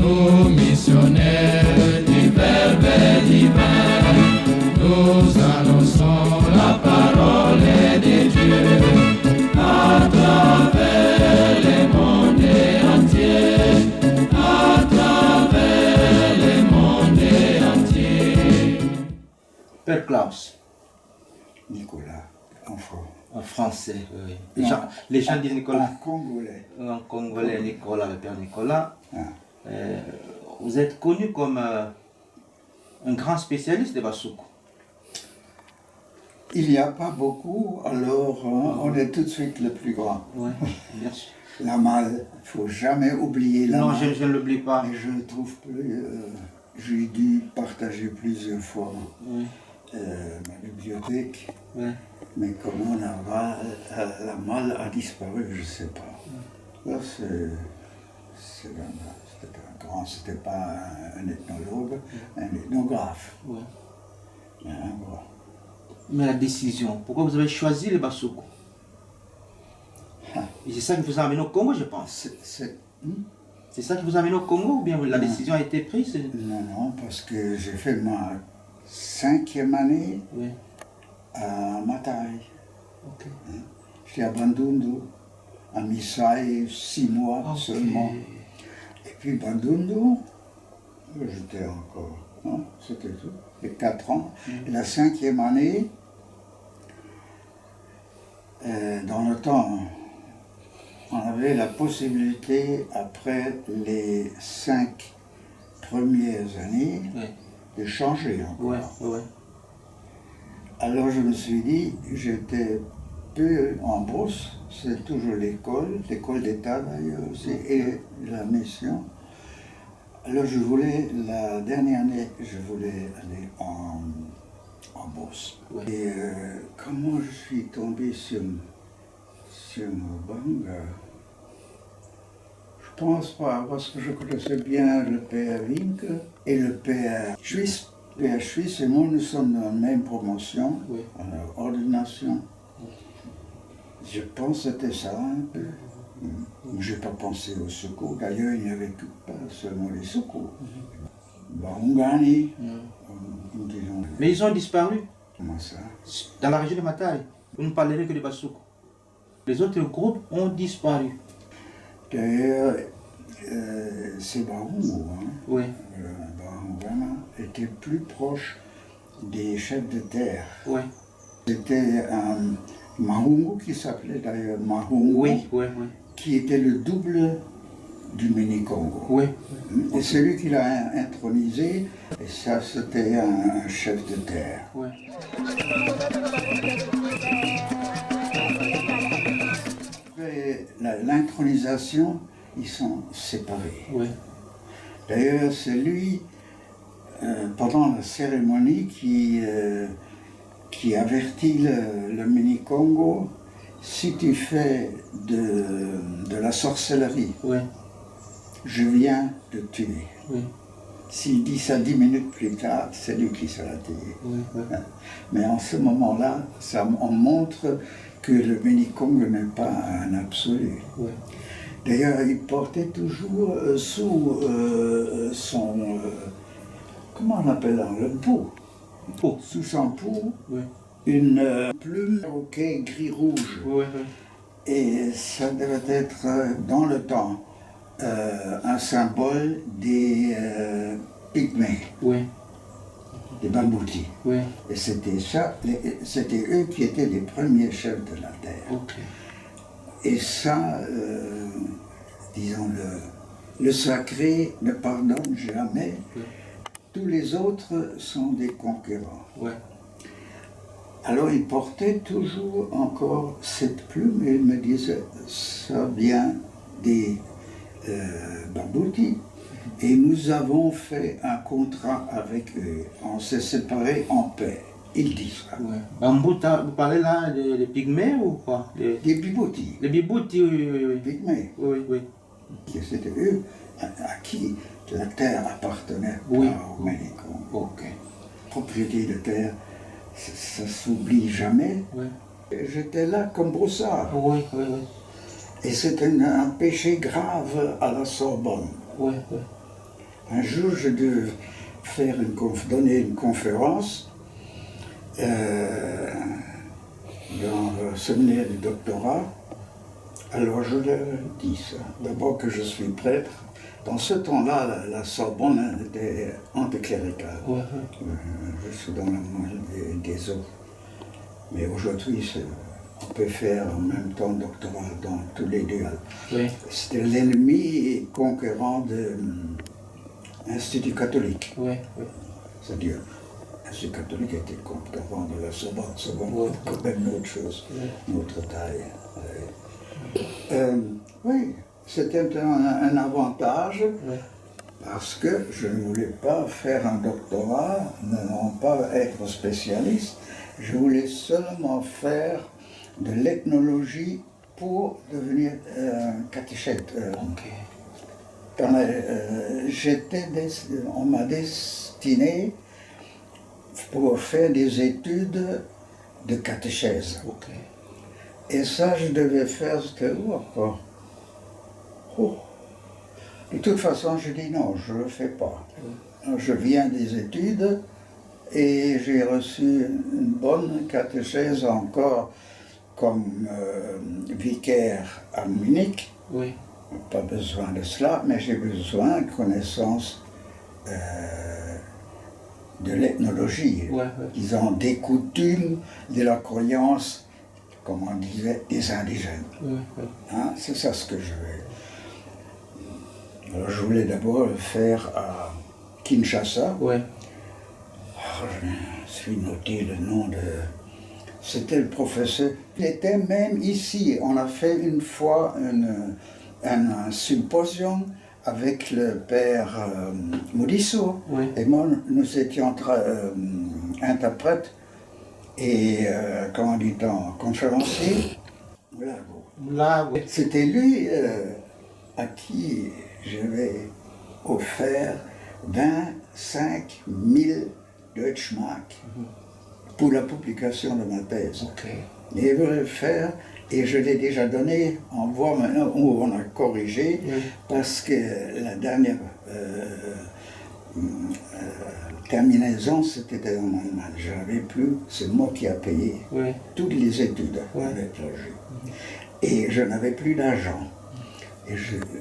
Nous, missionnaires du Verbe divin, nous annonçons la parole de Dieu à travers le monde entier, à travers le monde entier. Père Klaus. Nicolas, En français, oui. Non. Les gens disent Nicolas. En congolais. En congolais, Nicolas, le Père Nicolas. Ah. Vous êtes connu comme un grand spécialiste de Basuku. Il n'y a pas beaucoup, alors on est tout de suite le plus grand. Oui, bien sûr. La malle, il ne faut jamais oublier la Non, malle. je ne l'oublie pas. Et je ne trouve plus, j'ai dû partager plusieurs fois Oui, ma bibliothèque, oui. mais comment la malle a disparu, je ne sais pas. Là, c'était un grand, c'était pas un ethnologue, un ethnographe. Oui. Hein, bon. Mais la décision, pourquoi vous avez choisi le Basuku? Ah. Et c'est ça qui vous a amené au Congo, je pense. C'est ça qui vous a amené au Congo ou bien la décision a été prise? Non, parce que j'ai fait ma 5e année Oui. à Matai. Ok. J'étais à Bandundu, à Missaï, 6 mois seulement. Et puis Bandundu, j'étais encore, hein, c'était tout, et 4 ans. Et la 5e année, dans le temps, on avait la possibilité, après les 5 premières années, Oui. de changer encore. Oui, oui. Alors je me suis dit, j'étais peu en bourse, c'est toujours l'école d'État d'ailleurs aussi, et la mission. Alors je voulais, la dernière année, je voulais aller en bourse. Ouais. Et comment je suis tombé sur Mobanga? Je pense pas, parce que je connaissais bien le père Wink et le père Suisse. Le père Suisse et moi, nous sommes dans la même promotion, Oui. à l'ordination. Je pense que c'était ça un peu. Je n'ai pas pensé au secours. D'ailleurs, il n'y avait pas seulement les secours. Barungani, disons. Mais ils ont disparu Comment ça? dans la région de Matai. Vous ne parlerez que de Basuku. Les autres groupes ont disparu. D'ailleurs, c'est Barungu, hein. Oui. Barungana était plus proche des chefs de terre. Oui. C'était un Mahungu qui s'appelait d'ailleurs Mahungu, Oui, oui, oui. qui était le double du Mini-Congo. Oui. Et c'est lui qui l'a intronisé, et ça c'était un chef de terre. Oui. Après l'intronisation, ils sont séparés. Oui. D'ailleurs, c'est lui, pendant la cérémonie, qui avertit le Mini-Congo, si tu fais de la sorcellerie, Oui. je viens te tuer. Oui. S'il dit ça 10 minutes plus tard, c'est lui qui sera tué. Oui. Oui. Mais en ce moment-là, on montre que le Mini-Congo n'est pas un absolu. Oui. D'ailleurs, il portait toujours sous son... comment on appelle ça? Le pou. Oh. Sous son pou, Oui. une plume perroquet gris-rouge. Oui. Oui. Et ça devait être, dans le temps, un symbole des Pygmées, Oui. des Bamboutis. Oui. Et c'était ça, c'était eux qui étaient les premiers chefs de la terre. Ok. Et ça, disons, le sacré ne pardonne jamais. Oui. Tous les autres sont des concurrents. Oui. Alors il portait toujours encore cette plume et il me disait, ça vient des Bamboutis. Et nous avons fait un contrat avec eux. On s'est séparés en paix. Il dit ça. Ouais. Bambouta, vous parlez là des pygmées ou quoi? Des Biboutis. Les biboutis, oui, oui, oui. Pygmées. Oui, oui. C'était eux à qui la terre appartenait Oui. pas au Mini-Congo. Ok. Propriété de terre, ça ne s'oublie jamais. Oui. J'étais là comme Broussard. Oui, oui, oui. Et c'était un péché grave à la Sorbonne. Oui, oui. Un jour, je devais donner une conférence dans le séminaire du doctorat. Alors je leur dis ça. D'abord que je suis prêtre. Dans ce temps-là, la Sorbonne était anticléricale. Je suis dans la moelle des eaux. Mais aujourd'hui, on peut faire en même temps doctorat dans tous les deux. Oui. C'était l'ennemi conquérant de l'Institut catholique. Oui, oui. C'est-à-dire, l'Institut catholique était conquérant de la Sorbonne. Sorbonne, Oui. quand même une autre chose, une autre taille. Oui, c'était un avantage. Oui. Parce que je ne voulais pas faire un doctorat, non pas être spécialiste, je voulais seulement faire de l'ethnologie pour devenir catéchète. On m'a destiné pour faire des études de catéchèse. Et ça, je devais faire, c'était où encore? De toute façon, je dis non, je ne le fais pas. Je viens des études et j'ai reçu une bonne catéchèse encore comme vicaire à Munich. Oui. Pas besoin de cela, mais j'ai besoin de connaissance de l'ethnologie, disons des coutumes, de la croyance, comme on disait, des indigènes. Hein, c'est ça ce que je veux. Alors je voulais d'abord le faire à Kinshasa. Oui. Je me suis noté le nom de... C'était le professeur. Il était même ici. On a fait une fois un symposium avec le père Modisso. Oui. Et moi, nous étions interprètes et, comment dit-on, conférenciers. Voilà. Là, oui. C'était lui à qui j'avais offert 25 000 Deutschmark pour la publication de ma thèse. Et il veut le faire, et je l'ai déjà donné en voie maintenant où on a corrigé, parce que la dernière terminaison, c'était en Allemagne. Je n'avais plus, c'est moi qui ai payé toutes les études avec l'âge. Et je n'avais plus d'argent.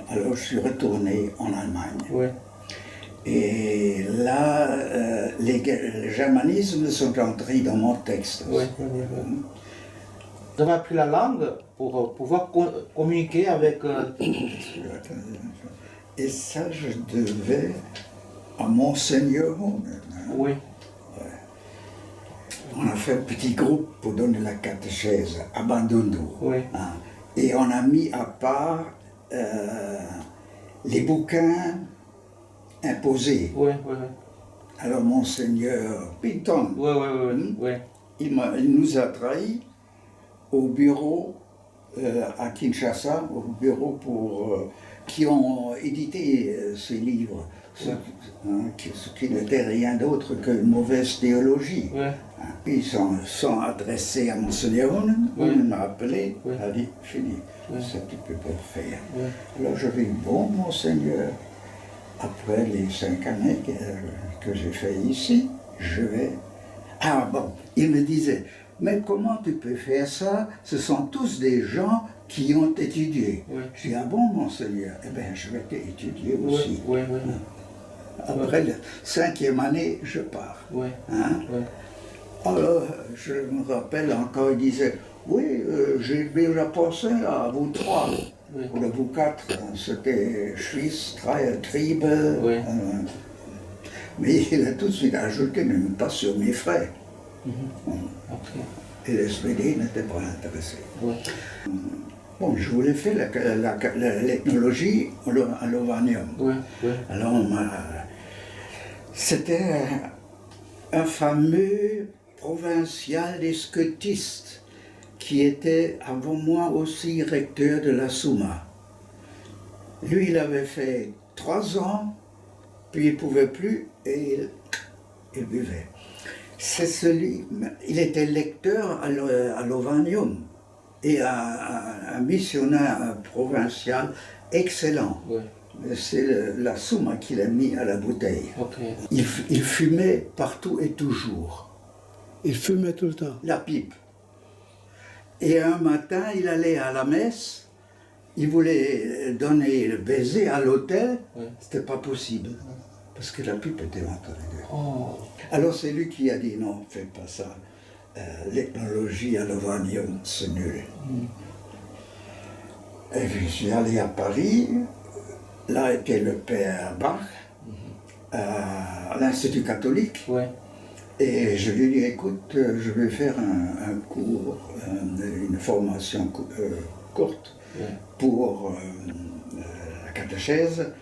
Alors je suis retourné en Allemagne. Et là, les germanismes sont entrés dans mon texte. Vous avez appris la langue pour pouvoir communiquer avec... Et ça, je devais à Monseigneur. Oui. On a fait un petit groupe pour donner la catéchèse à Bandundu. Hein. Et on a mis à part les bouquins imposés. Alors Monseigneur Pinton, il nous a trahis au bureau à Kinshasa, au bureau qui ont édité ces livres, ce qui n'était rien d'autre qu'une mauvaise théologie. Puis ils sont adressés à Monseigneur, il m'a appelé, il a dit fini, ça tu peux pas faire. Alors je dis bon Monseigneur, après les 5 années que j'ai fait ici, je vais... Ah bon, il me disait, mais comment tu peux faire ça? Ce sont tous des gens qui ont étudié. Je dis, ah bon, Monseigneur? Eh bien, je vais étudier aussi. Après la 5e année, je pars. Hein? Alors, je me rappelle encore, il disait, oui, j'ai déjà pensé à vous 3. Ou à vous 4, c'était Schwyz, Triebe. Mais il a tout de suite ajouté, mais pas sur mes frais. Et le SPD n'était pas intéressé. Bon, je voulais faire l'ethnologie à Lovanium. Alors, c'était un fameux provincial des scotistes qui était avant moi aussi recteur de la Souma. Lui, il avait fait 3 ans, puis il ne pouvait plus et il buvait. Il était lecteur à Lovanium et un missionnaire provincial excellent. C'est la souma qu'il a mis à la bouteille. Ok. Il fumait partout et toujours. Il fumait tout le temps. La pipe. Et un matin, il allait à la messe, il voulait donner le baiser à l'autel, Ouais. c'était pas possible, parce que la pipe était entre les deux. Oh. Alors c'est lui qui a dit non, fais pas ça. L'ethnologie à l'ovanium, c'est nul. Et puis je suis allé à Paris, là était le père Bach, à l'Institut catholique. Ouais. Et je lui ai dit, écoute, je vais faire un cours, une formation courte Ouais. pour la catéchèse,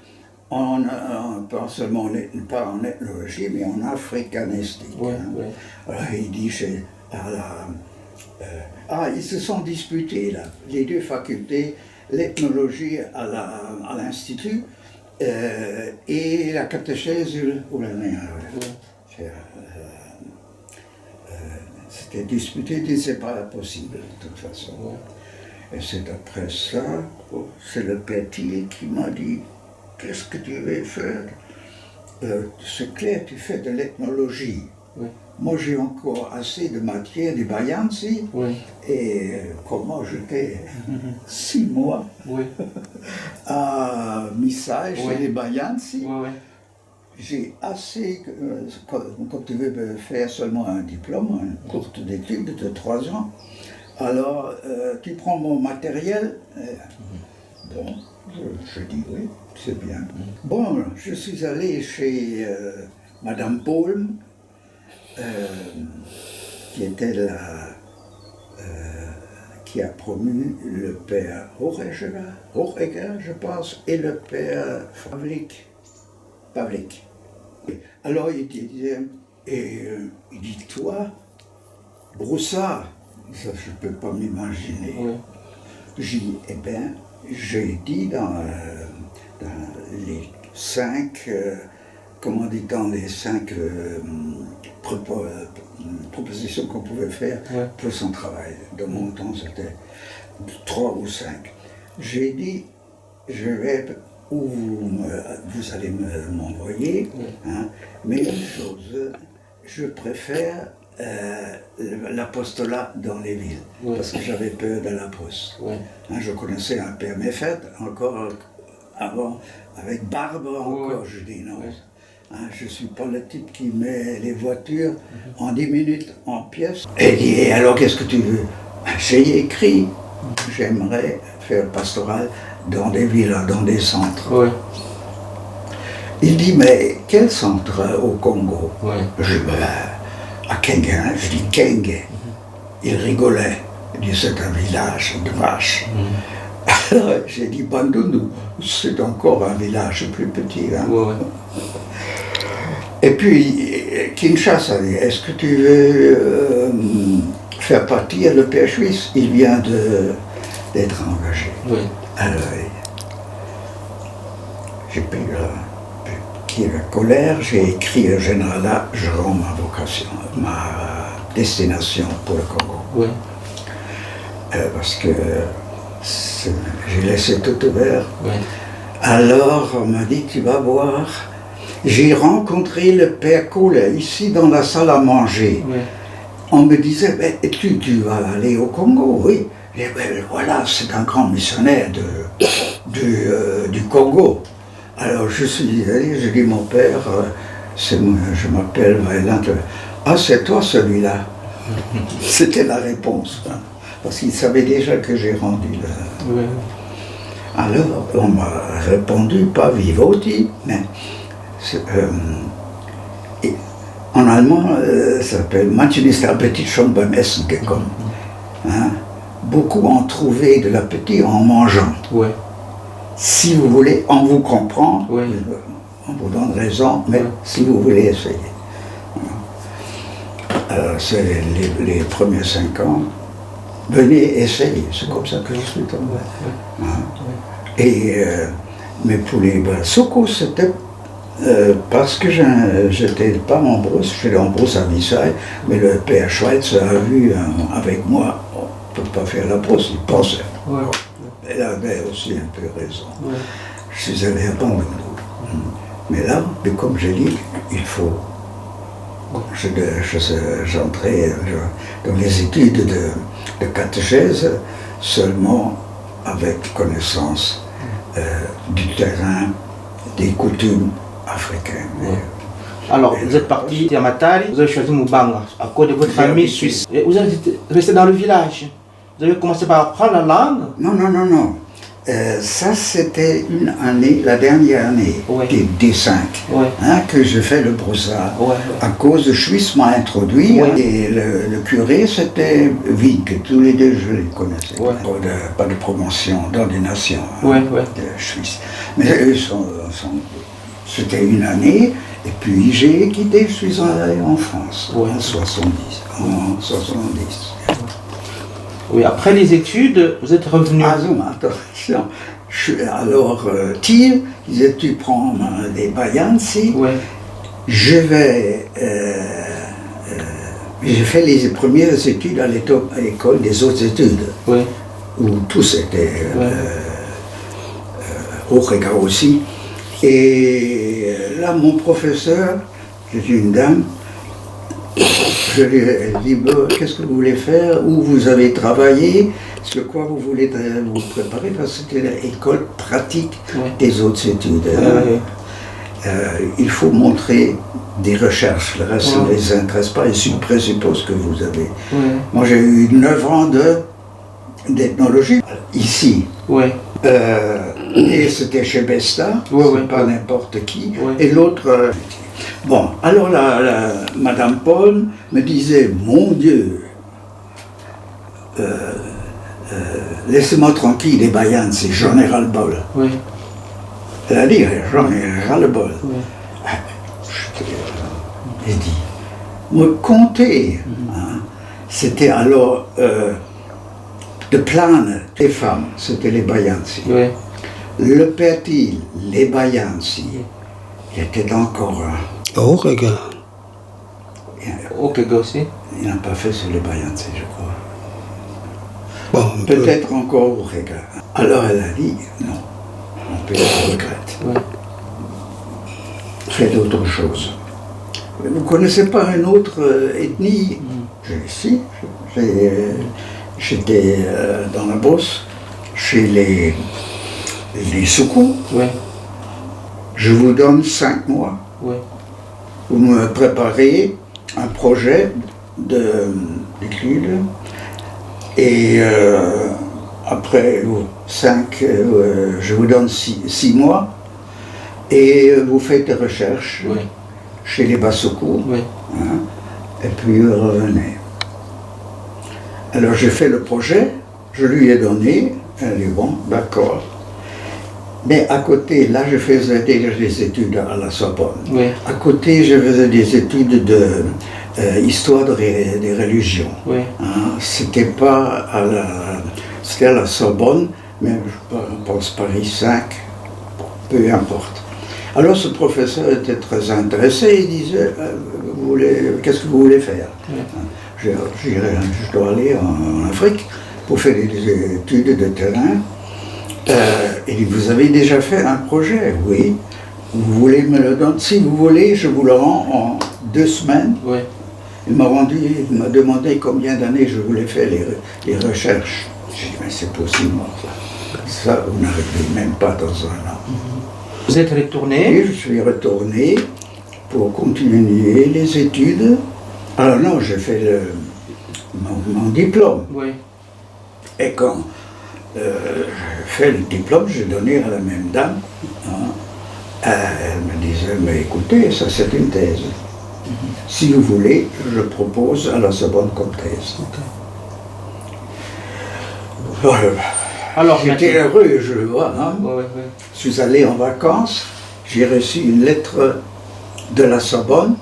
pas seulement pas en ethnologie, mais en africanistique. Ouais, hein. ouais. Alors il dit, ils se sont disputés là, les deux facultés, l'ethnologie à l'Institut et la catéchèse au C'était disputé, c'est pas possible de toute façon. Ouais. Et c'est après ça, c'est le petit qui m'a dit, qu'est-ce que tu veux faire? C'est clair, tu fais de l'ethnologie. Ouais. Moi j'ai encore assez de matière du Bayansi, Ouais. et comment j'étais 6 mois Ouais. à Missai chez Ouais. les Bayansi. Ouais. Ouais. J'ai assez, quand tu veux faire seulement un diplôme, une courte d'études de 3 ans, alors tu prends mon matériel, bon, je dis oui, c'est bien. Bon, je suis allé chez Madame Paul, qui était qui a promu le père Hochegger, je pense, et le père Pavlik. Alors il disait, il dit, toi, Broussard, ça je ne peux pas m'imaginer. Ouais. J'ai dit, eh bien, j'ai dit dans les 5, comment dit-on, les 5 propositions qu'on pouvait faire Ouais. pour son travail. De mon temps, c'était 3 ou 5. J'ai dit, je vais où vous allez m'envoyer, hein, mais une chose, je préfère l'apostolat dans les villes, Ouais. parce que j'avais peur de la brousse. Ouais. Hein, je connaissais un père Méfait, encore avant, avec barbe encore, Ouais. je dis non. Ouais. Hein, je ne suis pas le type qui met les voitures en 10 minutes en pièces. Et il dit, et alors qu'est-ce que tu veux? J'ai écrit, j'aimerais faire pastoral dans des villas, dans des centres. Ouais. Il dit, mais quel centre au Congo? Ouais. Je dis, à Kenge, hein. Je dis Kenge. Il rigolait. Il dit, c'est un village de vaches. Alors j'ai dit, Bandundu, c'est encore un village plus petit. Hein. Ouais. Ouais. Et puis, Kinshasa dit, est-ce que tu veux faire partie le père Suisse? Il vient d'être engagé. Ouais. Alors, j'ai pris la colère, j'ai écrit au général là, je rends ma vocation, ma destination pour le Congo. Ouais. Parce que j'ai laissé tout ouvert. Ouais. Alors on m'a dit, tu vas voir. J'ai rencontré le père Kohler ici dans la salle à manger. Ouais. On me disait, mais tu vas aller au Congo, oui. Et ben, voilà, c'est un grand missionnaire du Congo. Alors je suis allé, j'ai dit, mon père, je m'appelle Vaillant. Ah, c'est toi celui-là. C'était la réponse. Hein, parce qu'il savait déjà que j'ai rendu là. Ouais. Alors on m'a répondu, pas vivoti, mais en allemand, ça s'appelle Manchen ist der Appetit schon beim Essen gekommen. Hein? Beaucoup ont trouvé de l'appétit en mangeant. Ouais. Si vous voulez, on vous comprend, Ouais. on vous donne raison, mais Ouais. si vous voulez essayer. Alors, c'est les premiers 5 ans. Venez essayer, c'est comme ça que je suis tombé. Ouais. Hein? Et, mais pour les Soko, c'était parce que j'étais pas en brousse, je suis en brousse à Missai, mais le père Schweitz a vu avec moi, on ne peut pas faire la brousse, il pensait. Ouais. Elle avait aussi un peu raison. Ouais. je suis allé à Bandung. Mais là, comme j'ai dit, il faut. J'entrais dans les études de catéchèse seulement avec connaissance du terrain, des coutumes africaines. Alors, vous êtes parti à Matari, vous avez choisi Mubanga à cause de votre famille suisse. Et vous êtes resté dans le village. Vous avez commencé par apprendre la langue. Non. Ça, c'était une année, la dernière année des 5, que je fais le brossard. À cause de Suisse m'a introduit, et le curé, c'était Wink, tous les deux je les connaissais. Pas de promotion, d'ordination de Suisse. Mais eux c'était une année, et puis j'ai quitté, je suis allé en France, en 70. Oui, après les études, vous êtes revenu. Ah non, attention. Alors, Thiel disait, tu prends des Bayansi. J'ai fait les premières études à l'école des hautes études, où tous étaient Hochreger aussi. Et là, mon professeur, c'est une dame, je lui ai dit, qu'est-ce que vous voulez faire, où vous avez travaillé, sur quoi vous voulez vous préparer, parce que c'était l'école pratique des hautes études. Il faut montrer des recherches, le reste ne les intéresse pas, ils présupposent que vous avez. Moi j'ai eu 9 ans d'ethnologie ici. Et c'était chez Besta, c'est pas n'importe qui. Et l'autre. Bon, alors Madame Paul me disait, mon Dieu, laissez-moi tranquille, les Bayans, c'est j'en ai ras-le-bol. Elle a dit, j'en ai ras-le-bol. J'ai dit, me compter. C'était alors de Plane, les femmes, c'était les Bayansi. Le Petit, les Bayansi. Il était encore. Hochreger. Hochreger aussi. Il n'a pas fait sur les Bayansi, je crois. Bon, peut-être encore Hochreger. Alors elle a dit, non, mon père regrette. Faites autre chose. Vous ne connaissez pas une autre ethnie? Si, j'étais dans la Beauce, chez les Soukou. Je vous donne 5 mois. Vous me préparez un projet d'étude et après 5, je vous donne 6 mois et vous faites des recherches chez les Bassoukou et puis revenez. Alors j'ai fait le projet, je lui ai donné, elle dit bon, d'accord. Mais à côté, là, je faisais des études à la Sorbonne. À côté, je faisais des études d'histoire des religions. C'était pas c'était à la Sorbonne, mais je pense Paris 5, peu importe. Alors ce professeur était très intéressé, il disait, qu'est-ce que vous voulez faire? Je dois aller en Afrique pour faire des études de terrain. Il dit, vous avez déjà fait un projet? Oui. Vous voulez me le donner? Si vous voulez, je vous le rends en 2 semaines. Il m'a demandé combien d'années je voulais faire les recherches. J'ai dit, mais c'est possible, ça, vous n'arrivez même pas dans un an. Vous êtes retourné? Et je suis retourné pour continuer les études. Alors non, j'ai fait mon diplôme. Et quand j'ai fait le diplôme, j'ai donné à la même dame. Elle me disait, mais écoutez, ça c'est une thèse. Si vous voulez, je propose à la Sorbonne comme thèse. Alors j'étais heureux, je le vois. Je suis allé en vacances, j'ai reçu une lettre de la Sorbonne.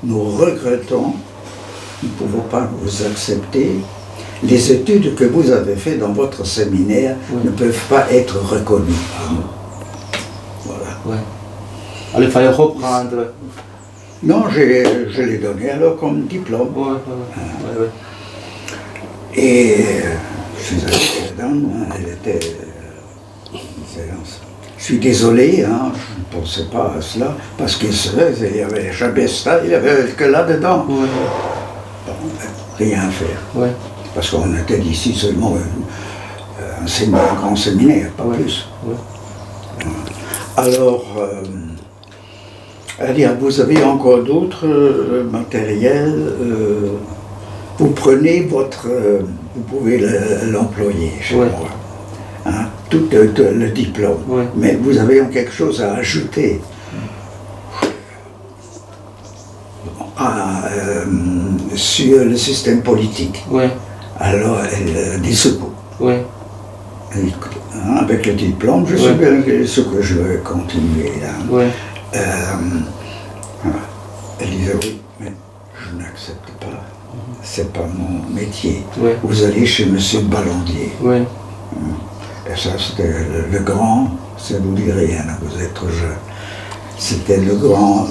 Nous regrettons, nous ne pouvons pas vous accepter. Les études que vous avez faites dans votre séminaire ne peuvent pas être reconnues par nous. Voilà. Alors il fallait reprendre. Non, je l'ai donné alors comme diplôme. Et je suis allé là-dedans, elle était une séance. Je suis désolé, hein, je ne pensais pas à cela, parce qu'il y avait jamais ça, il n'y avait que là-dedans. Ouais. Bon, rien à faire. Ouais. Parce qu'on était d'ici seulement un grand séminaire, pas plus. Ouais. Alors, vous avez encore d'autres matériels. Vous prenez votre... vous pouvez l'employer chez Ouais. moi. Hein, tout le diplôme. Ouais. Mais vous avez quelque chose à ajouter. Sur le système politique. Ouais. Alors, elle dit secours. Ouais. Avec le diplôme, je sais bien ce que je vais continuer. Là. Ouais. Voilà. Elle disait oui, mais je n'accepte pas. C'est pas mon métier. Ouais. Vous allez chez Monsieur Ballandier. Ouais. Et ça, c'était le grand, ça vous dit rien, vous êtes trop jeune. C'était le grand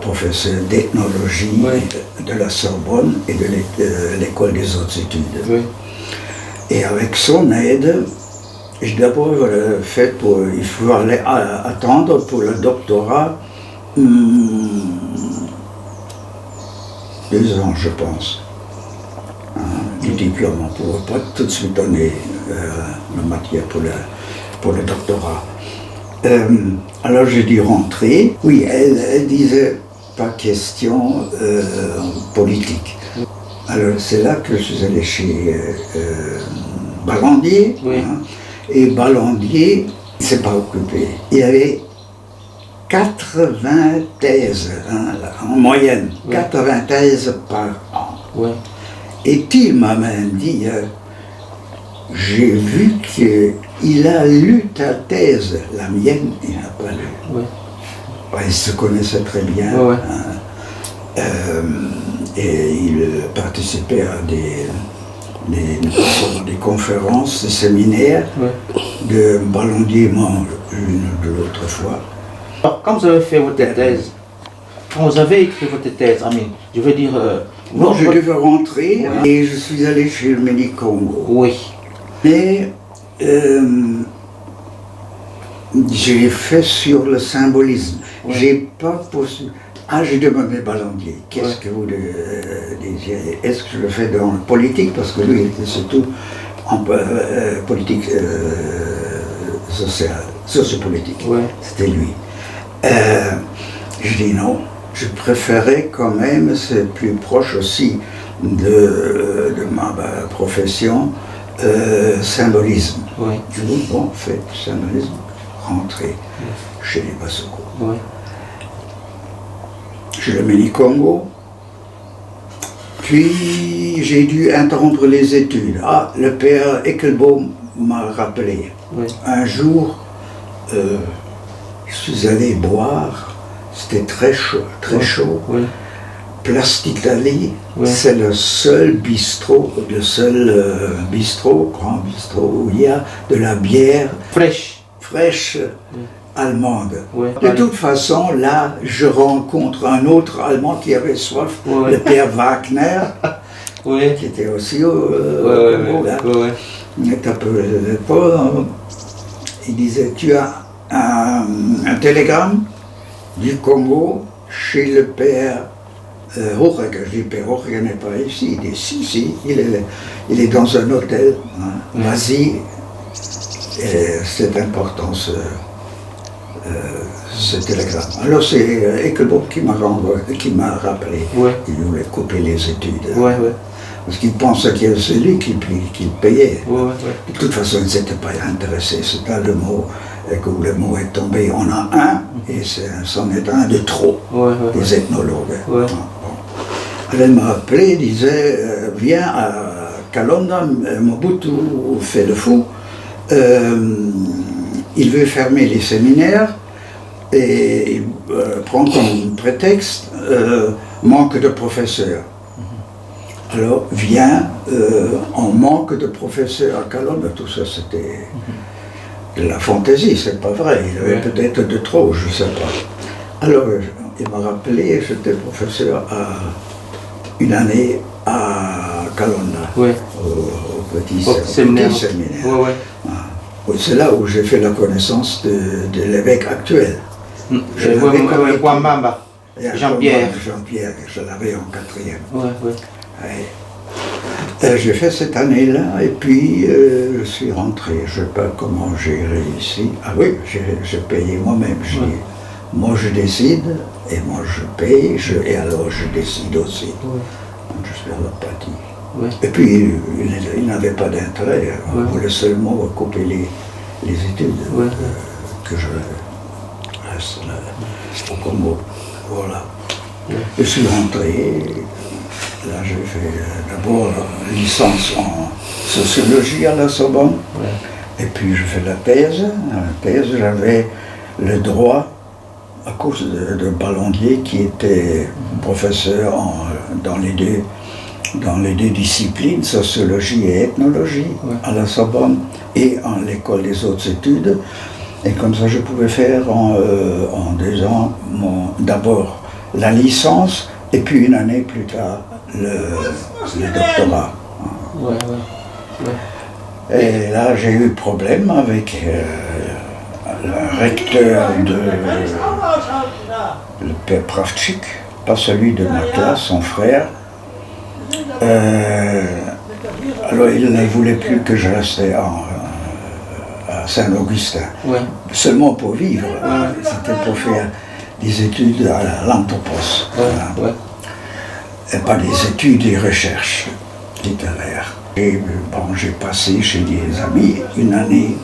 professeur d'ethnologie de la Sorbonne et de l'école des hautes études. Ouais. Et avec son aide, j'ai d'abord fait il faut aller attendre pour le doctorat 2 ans, je pense, du diplôme. On ne pourrait pas tout de suite donner la matière pour le doctorat. Alors j'ai dû rentrer. Oui, elle disait pas question politique. Alors c'est là que je suis allé chez Ballandier. Oui. Et Ballandier ne s'est pas occupé. Il y avait 80 thèses en moyenne, 80 thèses par an. Ouais. Et il m'a même dit, j'ai vu qu'il a lu ta thèse, la mienne, il n'a pas lu. Ouais. Il se connaissait très bien. Ouais. Et il participait à des conférences, des séminaires de Ballandier, moi, une de l'autre fois. Alors, quand vous avez fait votre thèse, quand vous avez écrit votre thèse, je veux dire... Bon, je devais rentrer et je suis allé chez le Ménicongo. Oui. Mais j'ai fait sur le symbolisme. J'ai pas poursuivi. J'ai demandé Ballandier, qu'est-ce que vous désirez? Est-ce que je le fais dans la politique? Parce que lui, il était surtout en politique sociale, sociopolitique. Ouais. C'était lui. Je dis non, je préférais quand même, c'est plus proche aussi de ma profession, symbolisme. Ouais. Je dis bon, faites symbolisme, rentrez chez les Bassoko. Ouais. Je le Ménicongo. Puis j'ai dû interrompre les études. Le père Eckelbaum m'a rappelé. Oui. Un jour, je suis allé boire, c'était très chaud, très chaud. Oui. Place d'Italie, Oui. c'est le seul bistrot, grand bistrot où il y a de la bière Fraîche. allemande. Oui. De toute façon, là, je rencontre un autre Allemand qui avait soif, Oui. le père Wagner, Oui. qui était aussi au Congo, là. Il était un peu pauvre. Il disait, tu as un télégramme du Congo chez le père Hochreger. Je dis, père Hochreger n'est pas ici. Il dit, si, il est dans un hôtel. Vas-y. C'est important ce télégramme. Alors c'est Eckelbaum qui m'a rappelé. Ouais. Il voulait couper les études. Ouais. Parce qu'il pensait que c'est lui qui payait. Ouais. De toute façon, il ne s'était pas intéressé. C'est là le mot, que le mot est tombé. On a un, et c'en est un de trop, des ethnologues. Ouais. Bon. Elle m'a appelé, disait, viens à Kalonda, Mobutu fait le fou. Il veut fermer les séminaires et il prend comme prétexte manque de professeurs. Alors viens, on manque de professeurs à Kalonda, tout ça c'était de la fantaisie, c'est pas vrai, il avait peut-être de trop, je ne sais pas. Alors il m'a rappelé, j'étais professeur une année à Kalonda, au petit séminaire. C'est là où j'ai fait la connaissance de l'évêque actuel. Je l'avais connu. Wambamba. Jean-Pierre. Jean-Pierre, je l'avais en 4e. Ouais. Ouais. J'ai fait cette année-là et puis je suis rentré. Je ne sais pas comment j'ai réussi. Ah oui, j'ai payé moi-même. Moi je décide et moi je paye et alors je décide aussi. Ouais. Donc, je suis à la partie. Ouais. Et puis il n'avait pas d'intérêt. On voulait seulement couper les études. Que je reste là au Congo. Voilà. Je suis rentré. Là, j'ai fait d'abord une licence en sociologie à la Sorbonne. Et puis, je fais la thèse. La thèse, j'avais le droit, à cause de Ballandier, qui était professeur dans les deux disciplines, sociologie et ethnologie, à la Sorbonne et en l'école des hautes études. Et comme ça, je pouvais faire en 2 ans d'abord la licence et puis une année plus tard le doctorat. Et là, j'ai eu problème avec le recteur le père Pravchik, pas celui de ma classe, son frère. Alors, il ne voulait plus que je reste à Saint-Augustin, seulement pour vivre. C'était pour faire des études à l'anthropos. Et pas des études et recherches littéraires. Et bon, j'ai passé chez des amis une année